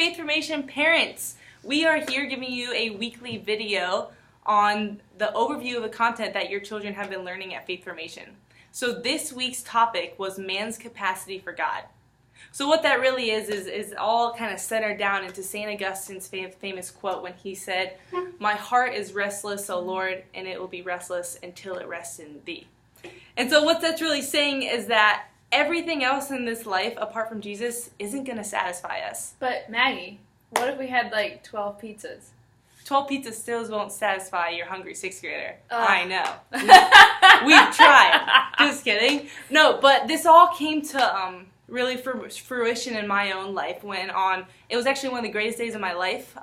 Faith Formation parents. We are here giving you a weekly video on the overview of the content that your children have been learning at Faith Formation. So this week's topic was man's capacity for God. So what that really is all kind of centered down into St. Augustine's famous quote when he said, "My heart is restless, O Lord, and it will be restless until it rests in thee." And so what that's really saying is that everything else in this life, apart from Jesus, isn't going to satisfy us. But Maggie, what if we had like 12 pizzas? 12 pizzas still won't satisfy your hungry 6th grader. I know. We've tried. Just kidding. No, but this all came to really fruition in my own life when it was actually one of the greatest days of my life.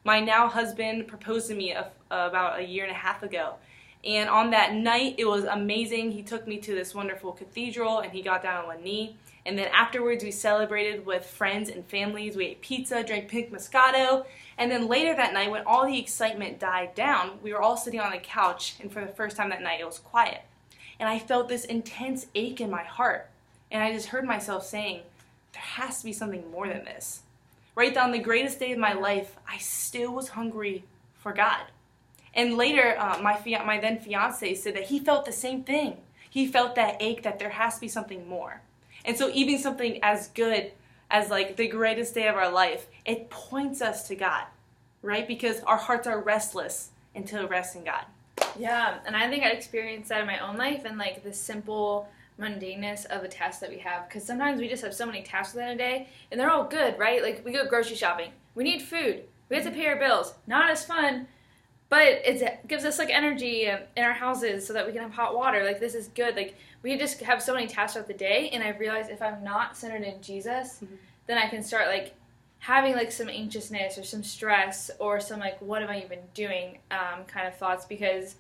My now husband proposed to me about a year and a half ago. And on that night, it was amazing. He took me to this wonderful cathedral, and he got down on one knee. And then afterwards, we celebrated with friends and families. We ate pizza, drank pink Moscato. And then later that night, when all the excitement died down, we were all sitting on the couch. And for the first time that night, it was quiet. And I felt this intense ache in my heart. And I just heard myself saying, there has to be something more than this. Right on the greatest day of my life, I still was hungry for God. And later, my then fiance said that he felt the same thing. He felt that ache that there has to be something more. And so even something as good as like the greatest day of our life, it points us to God, right? Because our hearts are restless until it rests in God. Yeah, and I think I experienced that in my own life and like the simple mundaneness of a task that we have. Because sometimes we just have so many tasks within a day, and they're all good, right? Like we go grocery shopping. We need food. We have to pay our bills. Not as fun. But it gives us, like, energy in our houses so that we can have hot water. Like, this is good. Like, we just have so many tasks throughout the day, and I realize if I'm not centered in Jesus, then I can start, like, having, like, some anxiousness or some stress or some, like, what am I even doing kind of thoughts because,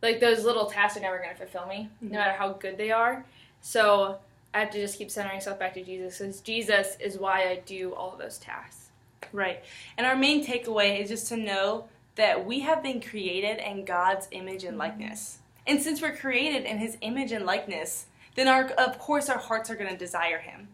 like, those little tasks are never going to fulfill me, no matter how good they are. So I have to just keep centering myself back to Jesus because Jesus is why I do all of those tasks. Right. And our main takeaway is just to know that we have been created in God's image and likeness. And since we're created in His image and likeness, then of course our hearts are going to desire Him.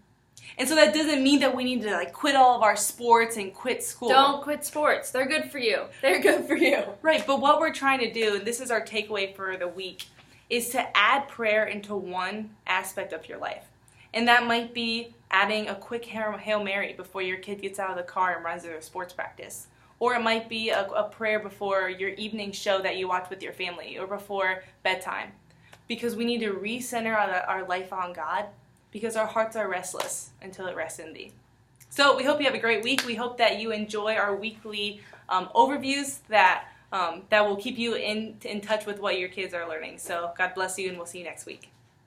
And so that doesn't mean that we need to like quit all of our sports and quit school. Don't quit sports. They're good for you. They're good for you. Right, but what we're trying to do, and this is our takeaway for the week, is to add prayer into one aspect of your life. And that might be adding a quick Hail Mary before your kid gets out of the car and runs to their sports practice. Or it might be a prayer before your evening show that you watch with your family or before bedtime. Because we need to recenter our life on God because our hearts are restless until it rests in thee. So we hope you have a great week. We hope that you enjoy our weekly overviews that will keep you in touch with what your kids are learning. So God bless you, and we'll see you next week.